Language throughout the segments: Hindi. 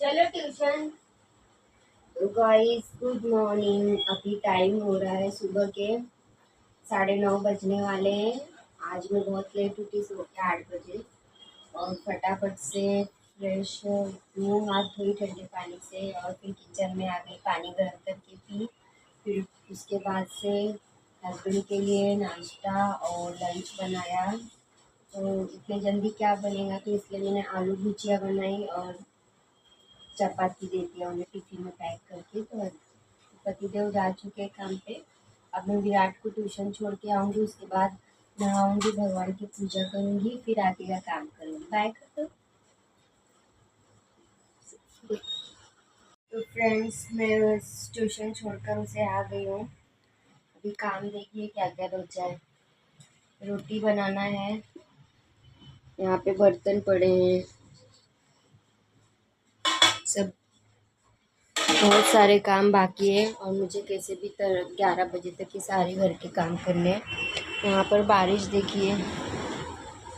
चलो ट्यूशन। तो गाइस गुड मॉर्निंग। अभी टाइम हो रहा है सुबह के 9:30 बजने वाले हैं। आज मैं बहुत लेट उठी, सुबह के 8 बजे। और फटाफट से फ्रेश मुँह हाथ धोई ठंडे पानी से और फिर किचन में आ गई, पानी गर्म करके पी। फिर उसके बाद से हस्बैंड के लिए नाश्ता और लंच बनाया। तो इतने जल्दी क्या बनेगा, तो इसलिए मैंने आलू भुजिया बनाई और चपाती दे दिया उन्हें टिफिन में पैक करके। तो पतिदेव जा चुके हैं काम पे। अब मैं विराट को ट्यूशन छोड़ के आऊँगी, उसके बाद नहाऊंगी, भगवान की पूजा करूँगी, फिर आगे का काम करूँगी। बाय कर दो। तो फ्रेंड्स, मैं ट्यूशन छोड़कर उसे आ गई हूँ। अभी काम देखिए क्या क्या बचा है। रोटी बनाना है, यहाँ पे बर्तन पड़े हैं, सब बहुत सारे काम बाकी है और मुझे कैसे भी 11 बजे तक ये सारे घर के काम करने हैं। यहाँ पर बारिश देखिए,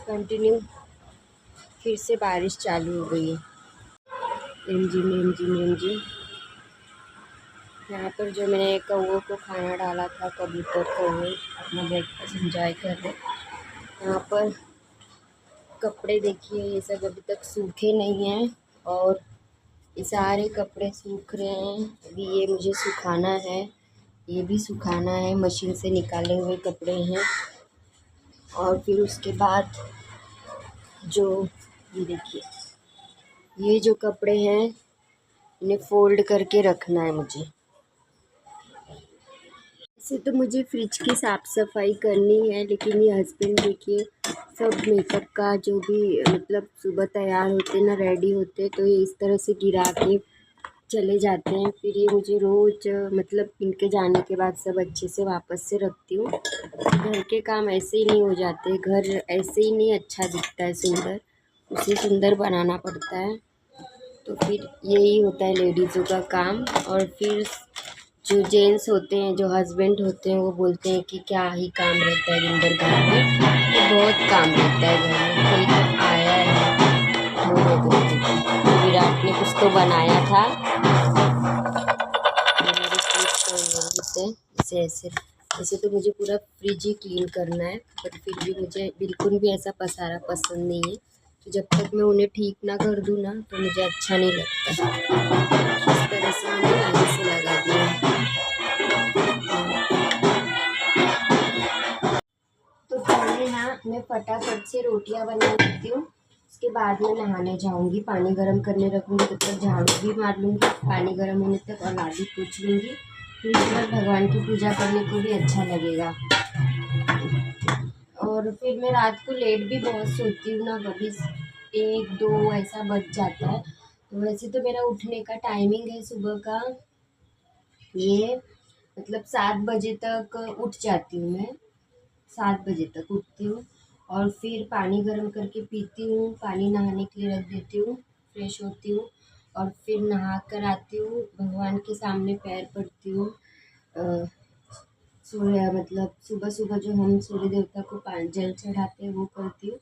कंटिन्यू फिर से बारिश चालू हो गई है। रिमझिम रिमझिम रिमझिम। यहाँ पर जो मैंने कौवों को खाना डाला था, कबूतर कौवे अपना ब्रेकफास्ट एंजॉय कर रहे। यहाँ पर कपड़े देखिए, ये सब अभी तक सूखे नहीं हैं और ये सारे कपड़े सूख रहे हैं। अभी ये मुझे सुखाना है, ये भी सुखाना है। मशीन से निकाले हुए कपड़े हैं। और फिर उसके बाद जो ये देखिए, ये जो कपड़े हैं इन्हें फोल्ड करके रखना है मुझे। ऐसे तो मुझे फ्रिज की साफ़ सफाई करनी है, लेकिन ये हस्बैंड देखिए सब मेकअप का जो भी मतलब सुबह तैयार होते ना, रेडी होते, तो ये इस तरह से गिरा के चले जाते हैं। फिर ये मुझे रोज़ मतलब इनके जाने के बाद सब अच्छे से वापस से रखती हूँ। घर के काम ऐसे ही नहीं हो जाते, घर ऐसे ही नहीं अच्छा दिखता है सुंदर, उसे सुंदर बनाना पड़ता है। तो फिर यही होता है लेडीज़ों का काम। और फिर जो जेंट्स होते हैं, जो हस्बैंड होते हैं, वो बोलते हैं कि क्या ही काम रहता है दिन भर घर में। तो बहुत काम रहता है घर में। कोई तो आया है, वो देखो विराट ने कुछ तो बनाया था, मेरे फ्रिज को से इसे ऐसे। ऐसे तो मुझे पूरा फ्रिज ही क्लीन करना है, पर फिर भी मुझे बिल्कुल भी ऐसा पसारा पसंद नहीं है। तो जब तक मैं उन्हें ठीक ना कर दूँ ना, तो मुझे अच्छा नहीं लगता। इस तरह से मैंने लाइन से लगा दिया है। तो पहले ना मैं फटाफट से रोटियां बना लेती हूँ, उसके बाद में नहाने जाऊँगी, पानी गर्म करने रखूँगी, तब तक झाड़ू भी मार लूँगी पानी गर्म होने तक, और लादी पोंछ लूँगी। फिर उसके बाद भगवान की पूजा करने को भी अच्छा लगेगा। और फिर मैं रात को लेट भी बहुत सोती हूँ ना, कभी 1-2 ऐसा बज जाता है। तो वैसे तो मेरा उठने का टाइमिंग है सुबह का, ये मतलब 7 बजे तक उठ जाती हूँ मैं। 7 बजे तक उठती हूँ और फिर पानी गर्म करके पीती हूँ, पानी नहाने के लिए रख देती हूँ, फ्रेश होती हूँ और फिर नहा कर आती हूँ, भगवान के सामने पैर पड़ती हूँ। सूर्य मतलब सुबह सुबह जो हम सूर्य देवता को जल चढ़ाते हैं वो करती हूँ।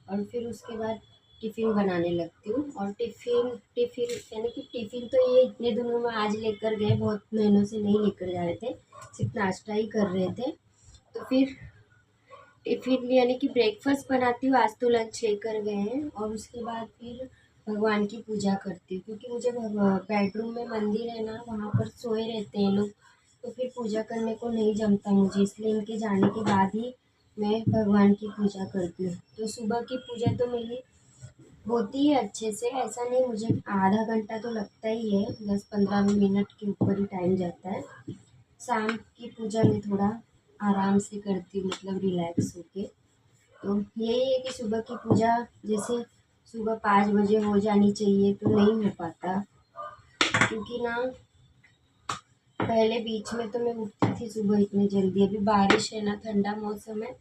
और फिर उसके बाद टिफ़िन बनाने लगती हूँ। और टिफ़िन टिफ़िन यानी कि टिफ़िन तो ये इतने दिनों में आज लेकर गए, बहुत महीनों से नहीं लेकर जा रहे थे, सिर्फ नाश्ता ही कर रहे थे। तो फिर टिफ़िन यानी कि ब्रेकफास्ट बनाती हूँ, आज तो लंच लेकर गए हैं। और उसके बाद फिर भगवान की पूजा करती हूँ, क्योंकि मुझे बेडरूम में मंदिर है ना, वहाँ पर सोए रहते हैं लोग, तो फिर पूजा करने को नहीं जमता मुझे, इसलिए इनके जाने के बाद ही मैं भगवान की पूजा करती हूँ। तो सुबह की पूजा तो मेरी होती है अच्छे से, ऐसा नहीं, मुझे आधा घंटा तो लगता ही है, 10-15 मिनट के ऊपर ही टाइम जाता है। शाम की पूजा में थोड़ा आराम से करती हूँ, मतलब रिलैक्स होके। तो यही है कि सुबह की पूजा जैसे सुबह 5 बजे हो जानी चाहिए, तो नहीं हो पाता, क्योंकि ना पहले बीच में तो मैं उठती थी सुबह इतनी जल्दी। अभी बारिश है ना, ठंडा मौसम है,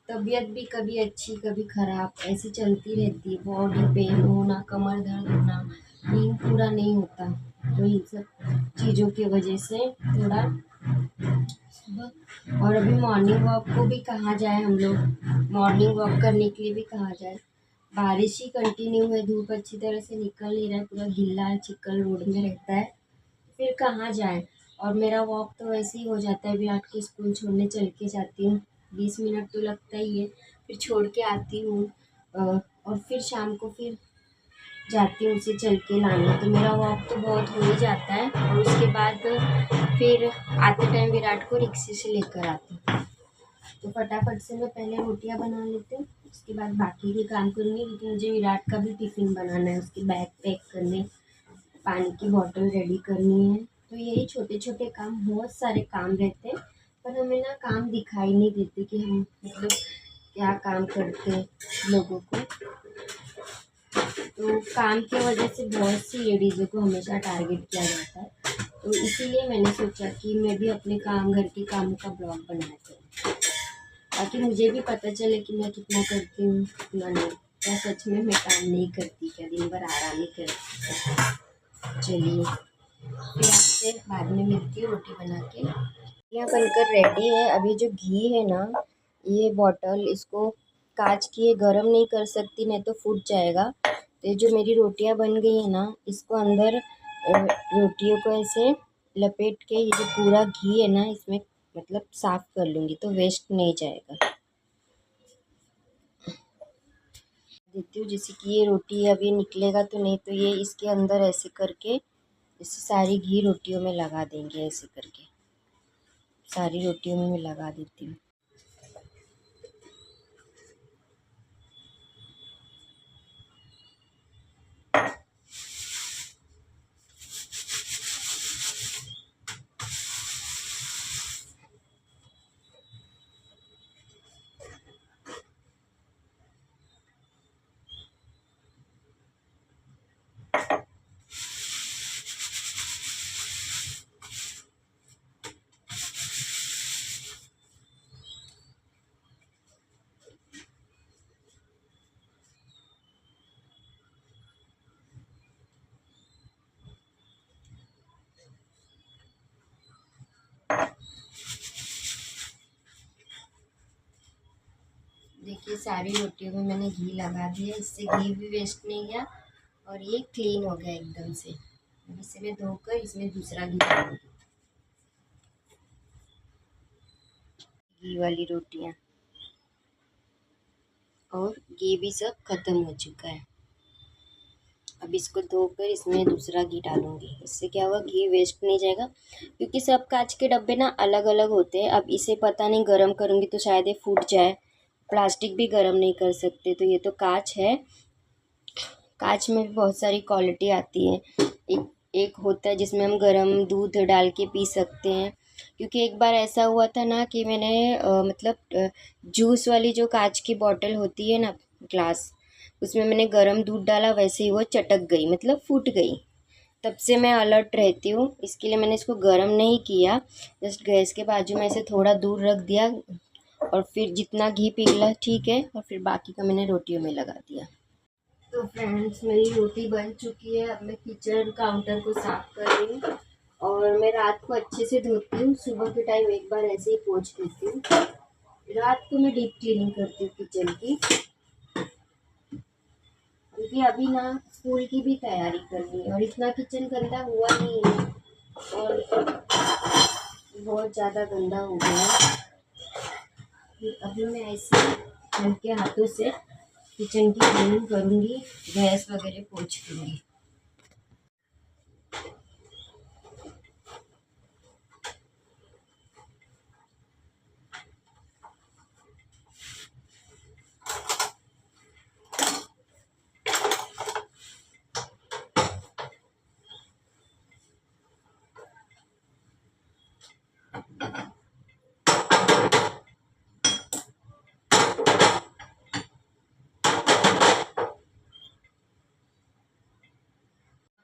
तबीयत भी कभी अच्छी कभी ख़राब ऐसी चलती रहती है, बॉडी पेन होना, कमर दर्द होना, नींद पूरा नहीं होता। तो इन सब चीज़ों की वजह से थोड़ा सुबह। और अभी मॉर्निंग वॉक को भी कहा जाए, हम लोग मॉर्निंग वॉक करने के लिए भी कहा जाए, बारिश ही कंटिन्यू है, धूप अच्छी तरह से निकल नहीं रहा है, पूरा गीला है, चिकन रोड में रहता है, फिर कहाँ जाए। और मेरा वॉक तो वैसे ही हो जाता है, विराट को स्कूल छोड़ने चल के जाती हूँ, 20 मिनट तो लगता ही है, फिर छोड़ के आती हूँ और फिर शाम को फिर जाती हूँ उसे चल के लाने, तो मेरा वॉक तो बहुत हो ही जाता है। और उसके बाद फिर आते टाइम विराट को रिक्शे से लेकर आती हूँ। तो फटाफट से मैं पहले रोटियां बना लेती हूँ, उसके बाद बाकी के काम करूँगी, क्योंकि मुझे विराट का भी टिफ़िन बनाना है, उसके बैग पैक करने, पानी की बॉटल रेडी करनी है। तो यही छोटे छोटे काम, बहुत सारे काम रहते हैं, पर हमें ना काम दिखाई नहीं देते कि हम मतलब क्या काम करते हैं लोगों को। तो काम की वजह से बहुत सी लेडीज़ों को हमेशा टारगेट किया जाता है, तो इसीलिए मैंने सोचा कि मैं भी अपने काम, घर के कामों का ब्लॉग बनाया करूँ, ताकि मुझे भी पता चले कि मैं कितना करती हूँ कितना नहीं, क्या सच में मैं काम नहीं करती, क्या दिन भर आराम ही करती। चलिए फिर आपसे बाद में मिलती हूँ रोटी बना के। यहाँ बनकर रेडी है। अभी जो घी है ना, ये बॉटल इसको कांच की है, गर्म नहीं कर सकती नहीं तो फूट जाएगा। तो ये जो मेरी रोटियां बन गई है ना, इसको अंदर रोटियों को ऐसे लपेट के ये जो पूरा घी है ना इसमें मतलब साफ कर लूँगी, तो वेस्ट नहीं जाएगा। देती हूँ जैसे कि ये रोटी अभी निकलेगा तो नहीं, तो ये इसके अंदर ऐसे करके इससे सारी घी रोटियों में लगा देंगे, ऐसे करके सारी रोटियों में मैं लगा देती हूँ। देखिए सारी रोटियों में मैंने घी लगा दिया, इससे घी भी वेस्ट नहीं गया और ये क्लीन हो गया एकदम से। अब इसे मैं धोकर इसमें दूसरा घी डालूंगी। घी वाली रोटियां और घी भी सब खत्म हो चुका है। अब इसको धोकर इसमें दूसरा घी डालूंगी, इससे क्या होगा घी वेस्ट नहीं जाएगा, क्योंकि सब कांच के डब्बे ना अलग अलग होते हैं। अब इसे पता नहीं गर्म करूँगी तो शायद ये फूट जाए, प्लास्टिक भी गर्म नहीं कर सकते, तो ये तो कांच है। कांच में भी बहुत सारी क्वालिटी आती है। एक एक होता है जिसमें हम गरम दूध डाल के पी सकते हैं, क्योंकि एक बार ऐसा हुआ था ना कि मैंने मतलब जूस वाली जो कांच की बॉटल होती है ना, ग्लास, उसमें मैंने गरम दूध डाला, वैसे ही वो चटक गई, मतलब फूट गई। तब से मैं अलर्ट रहती हूँ, इसके लिए मैंने इसको गरम नहीं किया, जस्ट गैस के बाजू में ऐसे थोड़ा दूर रख दिया और फिर जितना घी पिघला ठीक है, और फिर बाकी का मैंने रोटियों में लगा दिया। तो फ्रेंड्स मेरी रोटी बन चुकी है। अब मैं किचन काउंटर को साफ कर रही हूँ, और मैं रात को अच्छे से धोती हूँ, सुबह के टाइम एक बार ऐसे ही पोंछ देती हूँ। रात को मैं डीप क्लीनिंग करती हूँ किचन की, क्योंकि अभी ना स्कूल की भी तैयारी करनी है और इतना किचन गंदा हुआ नहीं है, और बहुत ज़्यादा गंदा हो गया है। अभी मैं ऐसे हल्के हाथों से किचन की क्लीनिंग करूँगी, गैस वगैरह पोंछ दूँगी।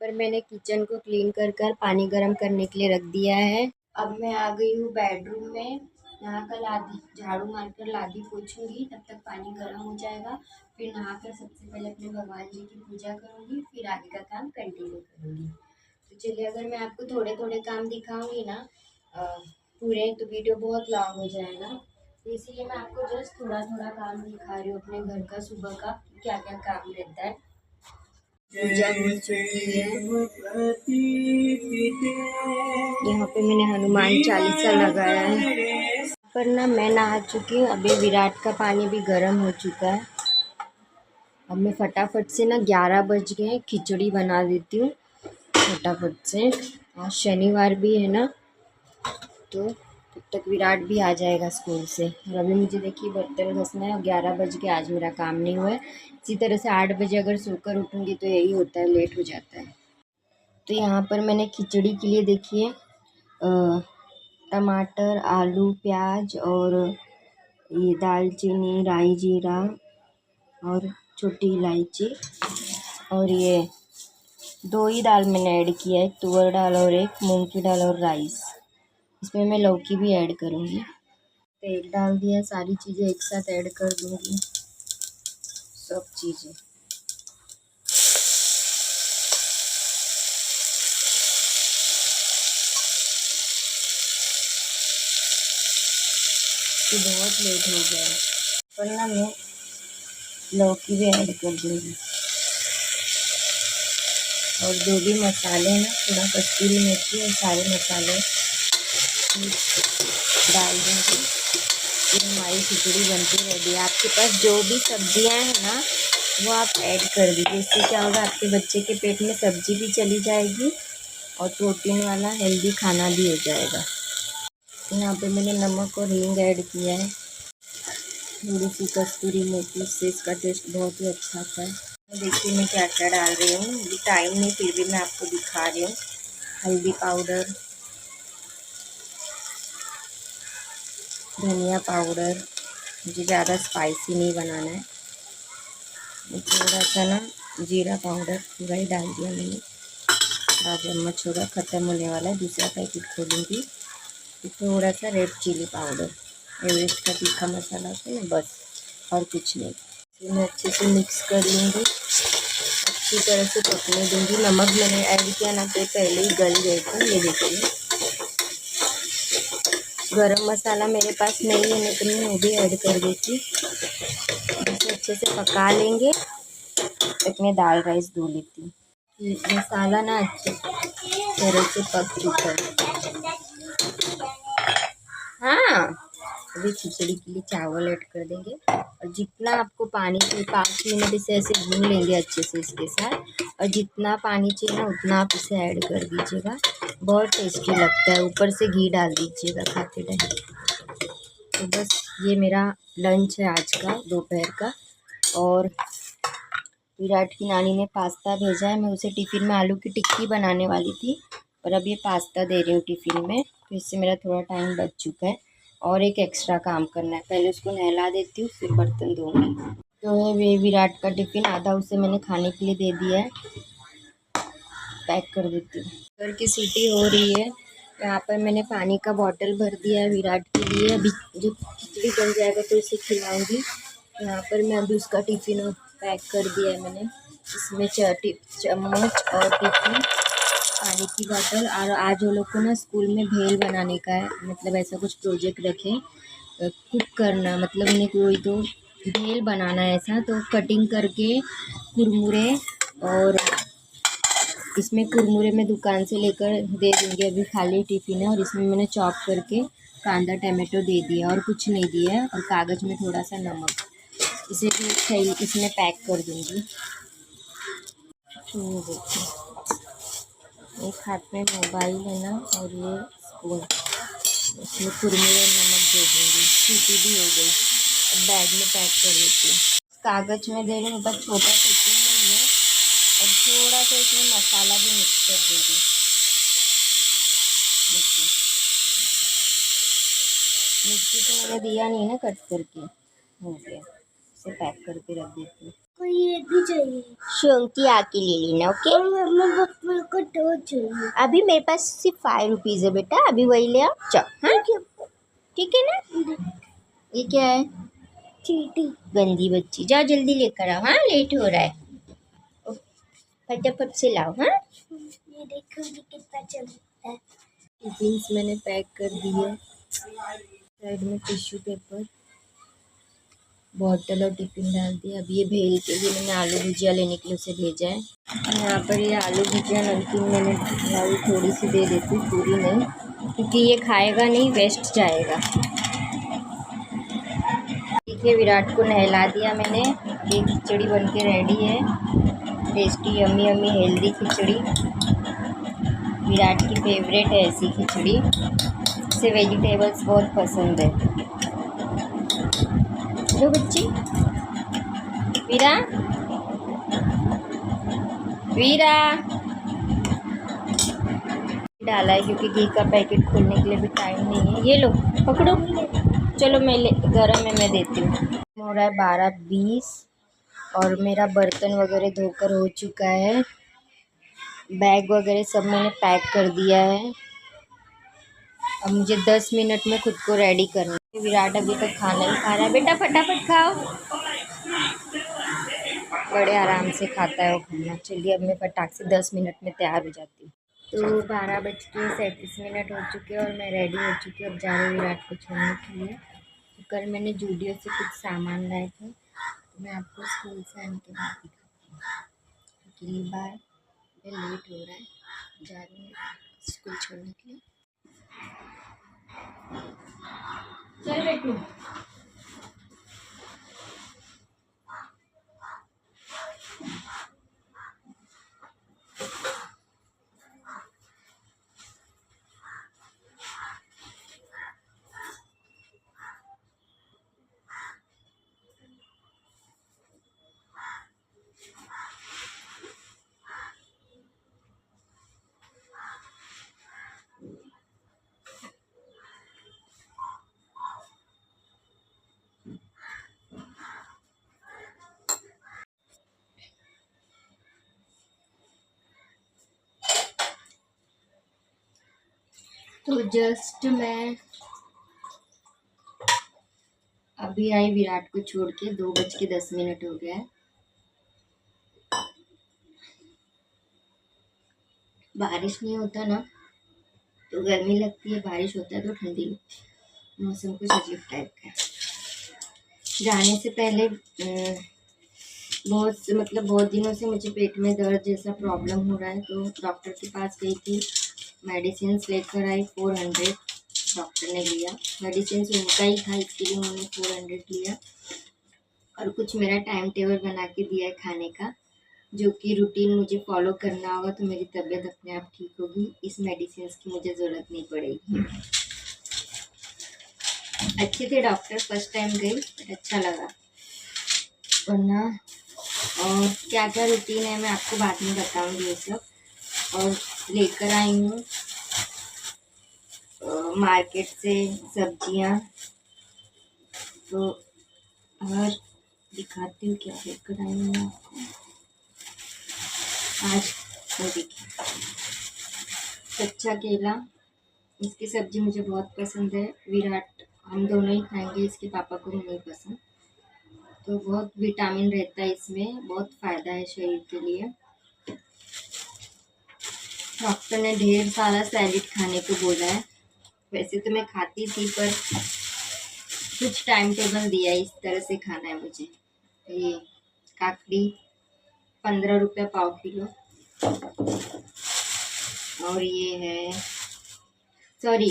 पर मैंने किचन को क्लीन कर पानी गर्म करने के लिए रख दिया है। अब मैं आ गई हूँ बेडरूम में, नहा कर लादी झाड़ू मारकर लादी पोछूंगी, तब तक पानी गर्म हो जाएगा। फिर नहाकर सबसे पहले अपने भगवान जी की पूजा करूँगी, फिर आगे का काम कंटिन्यू करूँगी। तो चलिए, अगर मैं आपको थोड़े थोड़े काम दिखाऊंगी ना पूरे, तो वीडियो बहुत लॉन्ग हो जाएगा, इसीलिए मैं आपको जस्ट थोड़ा थोड़ा काम दिखा रही हूँ अपने घर का, सुबह का क्या क्या काम रहता है। पूजा हो चुकी है। यहाँ पे मैंने हनुमान चालीसा लगाया है। पर ना मैं नहा चुकी हूँ, अभी विराट का पानी भी गर्म हो चुका है। अब मैं फटाफट से ना 11 बज गए हैं, खिचड़ी बना देती हूँ फटाफट से। आज शनिवार भी है ना, तो तब तक विराट भी आ जाएगा स्कूल से। और अभी मुझे देखिए बर्तन घसना है और 11 बज के आज मेरा काम नहीं हुआ है। इसी तरह से 8 बजे अगर सोकर उठूँगी तो यही होता है, लेट हो जाता है। तो यहाँ पर मैंने खिचड़ी के लिए देखिए टमाटर, आलू, प्याज और ये दालचीनी, राई जीरा और छोटी इलायची और ये 2 ही दाल मैंने ऐड किया है, तुअर दाल और एक मूंग की दाल और राइस। इसमें मैं लौकी भी ऐड करूँगी। तेल डाल दिया, सारी चीज़ें एक साथ ऐड कर दूँगी, सब चीज़ें। तो बहुत लेट हो गया है, वरना मैं लौकी भी ऐड कर दूँगी। और जो भी मसाले हैं ना, थोड़ा कस्तूरी मेथी और सारे मसाले डाल दूँगी। फिर हमारी खिचड़ी बनती रेडी है। आपके पास जो भी सब्जियां हैं ना, वो आप ऐड कर दीजिए। इससे क्या होगा, आपके बच्चे के पेट में सब्जी भी चली जाएगी और प्रोटीन वाला हेल्दी खाना भी हो जाएगा। यहाँ पे मैंने नमक और हींग ऐड किया है, थोड़ी सी कस्तूरी मेथी, इससे इसका टेस्ट बहुत ही अच्छा आता है। देखिए मैं क्या क्या डाल रही हूँ, अभी टाइम नहीं फिर भी मैं आपको दिखा रही हूँ। हल्दी पाउडर, धनिया पाउडर, मुझे ज़्यादा स्पाइसी नहीं बनाना है। थोड़ा सा ना जीरा पाउडर पूरा ही डाल दिया मैंने, आधा चम्मच होगा, ख़त्म होने वाला है, दूसरा पैकेट खोलूँगी। थोड़ा सा रेड चिली पाउडर, एवरेस्ट का तीखा मसाला होता है ना, बस, और कुछ नहीं। फिर मैं अच्छे से मिक्स कर लूँगी, अच्छी तरह से पकने दूँगी। नमक मैंने ऐड किया ना तो पहले ही गल गए थे, ये देखिए। गरम मसाला मेरे पास नहीं है, नहीं तो मैं वो भी ऐड कर देती। इसे अच्छे से पका लेंगे। तक मैं दाल राइस धो लेती हूँ। मसाला ना अच्छे तरह से पक चुका है। हाँ, अभी खिचड़ी के लिए चावल ऐड कर देंगे और जितना आपको पानी चाहिए 5 मिनट इसे ऐसे भून लेंगे अच्छे से इसके साथ। और जितना पानी चाहिए ना उतना आप इसे ऐड कर दीजिएगा, बहुत टेस्टी लगता है। ऊपर से घी डाल दीजिएगा खाते टाइम। तो बस ये मेरा लंच है आज का, दोपहर का। और विराट की नानी ने पास्ता भेजा है, मैं उसे टिफ़िन में आलू की टिक्की बनाने वाली थी, पर अब ये पास्ता दे रही हूँ टिफ़िन में। तो इससे मेरा थोड़ा टाइम बच चुका है और एक एक्स्ट्रा काम करना है। पहले उसको नहला देती हूँ, फिर बर्तन धोऊंगी। तो है वे विराट का टिफ़िन, आधा उसे मैंने खाने के लिए दे दिया है, पैक कर देती हूँ। कुकर की सीटी हो रही है, यहाँ पर मैंने पानी का बॉटल भर दिया है विराट के लिए। अभी जब खिचड़ी बन जाएगा तो इसे खिलाऊंगी। यहाँ पर मैं अभी उसका टिफ़िन पैक कर दिया है मैंने, इसमें चम्मच और टिफ़िन, पानी की बॉटल। और आज वो लोग को ना स्कूल में भेल बनाने का है, मतलब ऐसा कुछ प्रोजेक्ट रखे, कुक करना, मतलब उन्हें कोई तो भेल बनाना है ऐसा। तो कटिंग करके कुरमुरे, और इसमें कुरमुरे में दुकान से लेकर दे दूँगी। अभी खाली टिफ़िन है और इसमें मैंने चॉप करके कांदा टमाटो दे दिया और कुछ नहीं दिया है, और कागज़ में थोड़ा सा नमक। इसे भी सही इसमें पैक कर दूँगी। ये देखिए, एक हाथ में मोबाइल है ना और ये स्पून, इसमें कुरमुरे और नमक दे दूँगी। सीटी भी हो गई, अब बैग में पैक कर देती हूँ। कागज़ में दे रही हूँ, बस छोटा टिफ़िन नहीं है। और थोड़ा सा इसमें मसाला भी मिक्स कर दूँगी। देखिए, मिर्ची तो मैंने दिया नहीं ना कट करके, हो गया। इसे पैक करके रख देती हूँ। कोई ये भी चाहिए, शोंकी आके ले लेना, ओके। मेरे को तो चाहिए। अभी मेरे पास सिर्फ 5 रुपीज़ है बेटा, अभी वही ले आओ, चल। हाँ ठीक है ना। ये क्या है? चीटी। गंदी बच्ची, जाओ जल्दी लेकर आओ, हाँ लेट हो रहा है, फटाफट से लाओ। हाँ, ये देखो ये कितना चलता है। टिफिन्स मैंने पैक कर दिए, साइड में टिश्यू पेपर, बॉटल और टिफ़िन डाल दिया। अब ये भेल के लिए मैंने आलू भुजिया लेने के लिए उसे भेजा है। यहाँ पर ये आलू भुजिया नमकीन मैंने डाली, थोड़ी सी दे देती, पूरी नहीं, क्योंकि ये खाएगा नहीं, वेस्ट जाएगा। देखिए विराट को नहला दिया मैंने। ये खिचड़ी बनके रेडी है, टेस्टी यम्मी यम्मी हेल्दी खिचड़ी। विराट की फेवरेट है ऐसी खिचड़ी, इसे वेजिटेबल्स बहुत पसंद है। लो बच्ची, वीरा वीरा डाला है क्योंकि घी का पैकेट खोलने के लिए भी टाइम नहीं है। ये लो पकड़ो, चलो मैं गरम है, मैं देती हूँ। हो रहा है 12:20 और मेरा बर्तन वगैरह धोकर हो चुका है। बैग वगैरह सब मैंने पैक कर दिया है। अब मुझे 10 मिनट में खुद को रेडी करना है। विराट अभी तक खाना नहीं खा रहा है। बेटा फटाफट खाओ, बड़े आराम से खाता है वो खाना। चलिए अब मैं फटाक से 10 मिनट में तैयार हो जाती हूँ। तो 12:37 हो चुके हैं और मैं रेडी हो चुकी हूँ। अब जा रही हूँ विराट को छोड़ने के लिए। तो कल मैंने जूडियो से कुछ सामान लाए थे, तो मैं आपको स्कूल से आने के बाद दिखाती हूँ। अकेली बार लेट हो रहा है, जा रही हूँ स्कूल छोड़ने के लिए। चल बेटू। तो जस्ट मैं अभी आई विराट को छोड़ के, 2:10 हो गया है। बारिश नहीं होता ना तो गर्मी लगती है, बारिश होता है तो ठंडी लगती है। मौसम कुछ अजीब टाइप का है। जाने से पहले बहुत दिनों से मुझे पेट में दर्द जैसा प्रॉब्लम हो रहा है, तो डॉक्टर के पास गई थी, मेडिसिन लेकर आई। 400 डॉक्टर ने लिया। मेडिसिन उनका ही था, इसके लिए उन्होंने 400 लिया। और कुछ मेरा टाइम टेबल बना के दिया है खाने का, जो कि रूटीन मुझे फॉलो करना होगा, तो मेरी तबीयत अपने आप ठीक होगी। इस मेडिसिन की मुझे ज़रूरत नहीं पड़ेगी। अच्छे थे डॉक्टर, फर्स्ट टाइम गई बट अच्छा लगा। वरना और क्या क्या रूटीन है मैं आपको बाद में बताऊंगी ये सब। और लेकर आई हूँ मार्केट से सब्जियाँ, तो और दिखाती हूँ क्या लेकर आई हूँ आपको आज। वो देखिए कच्चा केला, इसकी सब्जी मुझे बहुत पसंद है। विराट हम दोनों ही खाएंगे, इसके पापा को नहीं पसंद। तो बहुत विटामिन रहता है इसमें, बहुत फ़ायदा है शरीर के लिए। डॉक्टर ने ढेर सारा सैलेड खाने को बोला है। वैसे तो मैं खाती थी, पर कुछ टाइम टेबल दिया है, इस तरह से खाना है मुझे। ये काकड़ी 15 रुपये पाव किलो, और ये है सॉरी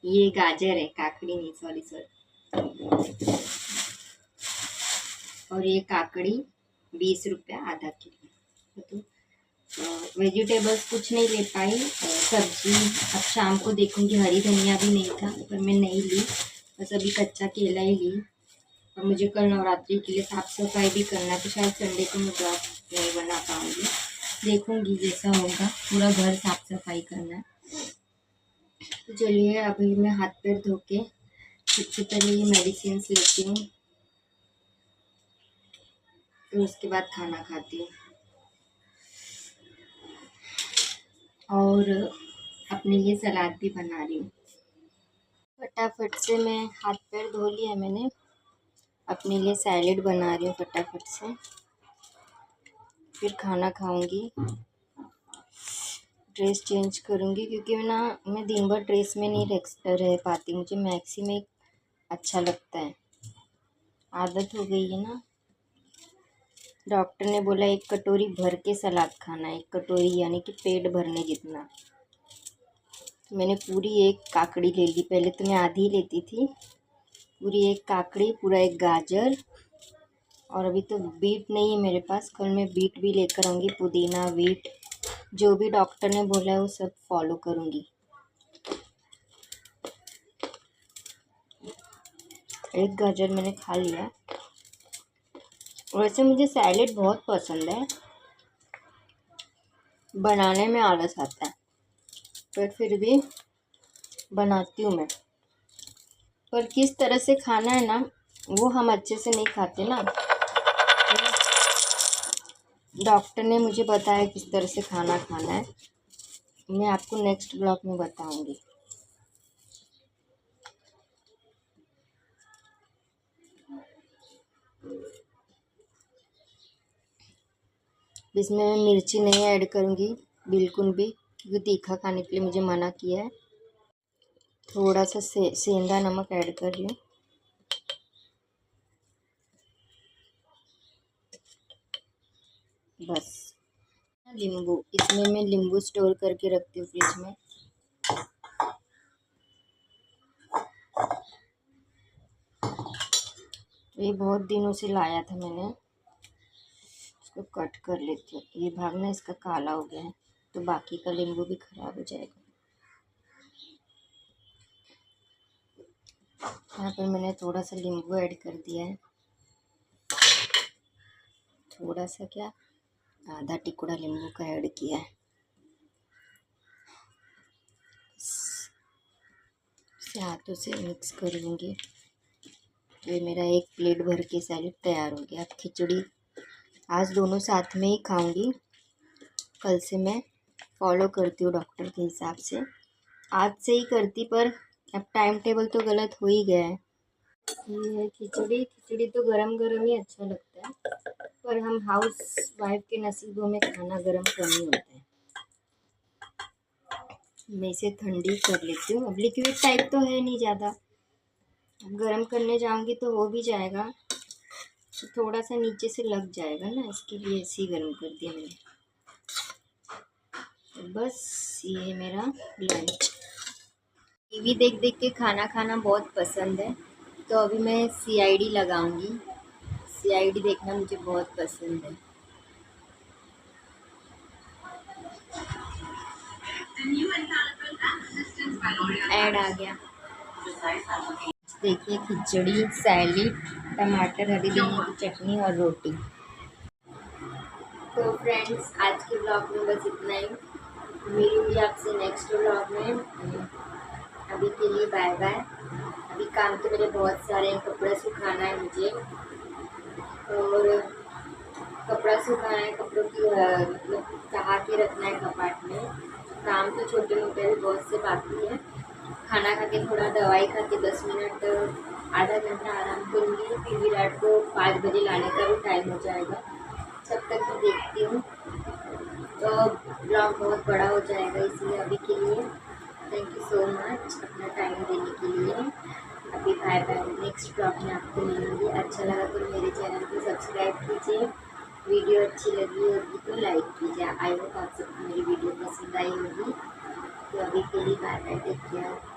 ये गाजर है, काकड़ी नहीं, सॉरी। और ये काकड़ी 20 रुपया आधा किलो। तो वेजिटेबल्स कुछ नहीं ले पाई। सब्जी अब शाम को देखूंगी। हरी धनिया भी नहीं था पर मैं नहीं ली, बस अभी कच्चा केला ही ली। और मुझे कल नवरात्रि के लिए साफ़ सफाई भी करना है, तो शायद संडे को मैं ब्लॉग नहीं बना पाऊँगी। देखूंगी जैसा होगा, पूरा घर साफ सफाई करना है। तो चलिए अभी मैं हाथ पैर धो के सबसे पहले ये मेडिसिन लेती हूँ, तो उसके बाद खाना खाती हूँ। और अपने लिए सलाद भी बना रही हूँ। फटाफट से मैं हाथ पैर धो लिया मैंने, अपने लिए सैलेड बना रही हूँ फटाफट से, फिर खाना खाऊंगी। ड्रेस चेंज करूँगी क्योंकि मैं दिन भर ड्रेस में नहीं रह पाती, मुझे मैक्सी में अच्छा लगता है। आदत हो गई है ना। डॉक्टर ने बोला 1 कटोरी भर के सलाद खाना है, 1 कटोरी यानी कि पेट भरने जितना। तो मैंने पूरी 1 काकड़ी ले ली। पहले तो मैं आधी लेती थी। पूरी 1 काकड़ी, पूरा 1 गाजर, और अभी तो बीट नहीं है मेरे पास। कल मैं बीट भी लेकर आऊँगी। पुदीना, बीट, जो भी डॉक्टर ने बोला है वो सब फॉलो करूँगी। 1 गाजर मैंने खा लिया। वैसे मुझे सैलेड बहुत पसंद है, बनाने में आलस आता है, पर फिर भी बनाती हूँ मैं। पर किस तरह से खाना है ना, वो हम अच्छे से नहीं खाते ना। डॉक्टर ने मुझे बताया किस तरह से खाना खाना है, मैं आपको नेक्स्ट ब्लॉग में बताऊंगी। इसमें मैं मिर्ची नहीं ऐड करूंगी बिल्कुल भी, क्योंकि तीखा खाने के लिए मुझे मना किया है। थोड़ा सा सेंधा नमक ऐड कर रही हूँ। बस। नींबू, इसमें मैं नींबू स्टोर करके रखती हूँ फ्रिज में। ये बहुत दिनों से लाया था मैंने, इसको कट कर लेती हूँ। ये भाग ना इसका काला हो गया है, तो बाकी का नींबू भी खराब हो जाएगा। यहाँ पर मैंने थोड़ा सा नींबू ऐड कर दिया है। थोड़ा सा क्या, आधा टुकड़ा नींबू का ऐड किया है। इसे हाथों से मिक्स कर लूँगी। ये मेरा 1 प्लेट भर के सैलेड तैयार हो गया। अब खिचड़ी आज दोनों साथ में ही खाऊंगी। कल से मैं फॉलो करती हूँ डॉक्टर के हिसाब से। आज से ही करती, पर अब टाइम टेबल तो गलत हो ही गया है। ये है खिचड़ी। खिचड़ी तो गरम गरम ही अच्छा लगता है, पर हम हाउस वाइफ के नसीबों में खाना गरम कम ही होता है। मैं इसे ठंडी कर लेती हूँ। अब लिक्विड टाइप तो है नहीं ज़्यादा, गरम करने जाऊंगी तो हो भी जाएगा, तो थोड़ा सा नीचे से लग जाएगा ना, इसके लिए ऐसे ही गरम कर दिया मैंने। तो बस ये मेरा लंच। टीवी देख देख के खाना खाना बहुत पसंद है, तो अभी मैं CID लगाऊंगी। CID देखना मुझे बहुत पसंद है। ऐड आ गया। देखिए खिचड़ी, सैलेड, टमाटर, हरी धनिया की चटनी और रोटी। तो फ्रेंड्स, आज के ब्लॉग में बस इतना ही। मिलूंगी आपसे नेक्स्ट ब्लॉग में। अभी के लिए बाय बाय। अभी काम तो मेरे बहुत सारे हैं। कपड़ा सुखाना है मुझे, और कपड़ा सुखाना है, कपड़ों की मतलब सहा के रखना है कपाट में। काम तो छोटे मोटे भी बहुत से बाकी है। खाना खा के थोड़ा दवाई खा के 10 मिनट आधा घंटा आराम करूँगी। फिर विराट को 5 बजे लाने का भी टाइम हो जाएगा, तब तक मैं देखती हूँ। तो ब्लॉग बहुत बड़ा हो जाएगा, इसलिए अभी के लिए थैंक यू सो मच अपना टाइम देने के लिए। अभी बाय बाय। नेक्स्ट ब्लॉग में आपको मिलूँगी। अच्छा लगा तो मेरे चैनल को सब्सक्राइब कीजिए। वीडियो अच्छी लगी होगी तो लाइक कीजिए। आई होप आप सबको मेरी वीडियो पसंद आई होगी। तो अभी के लिए बाय बाय, टेक केयर।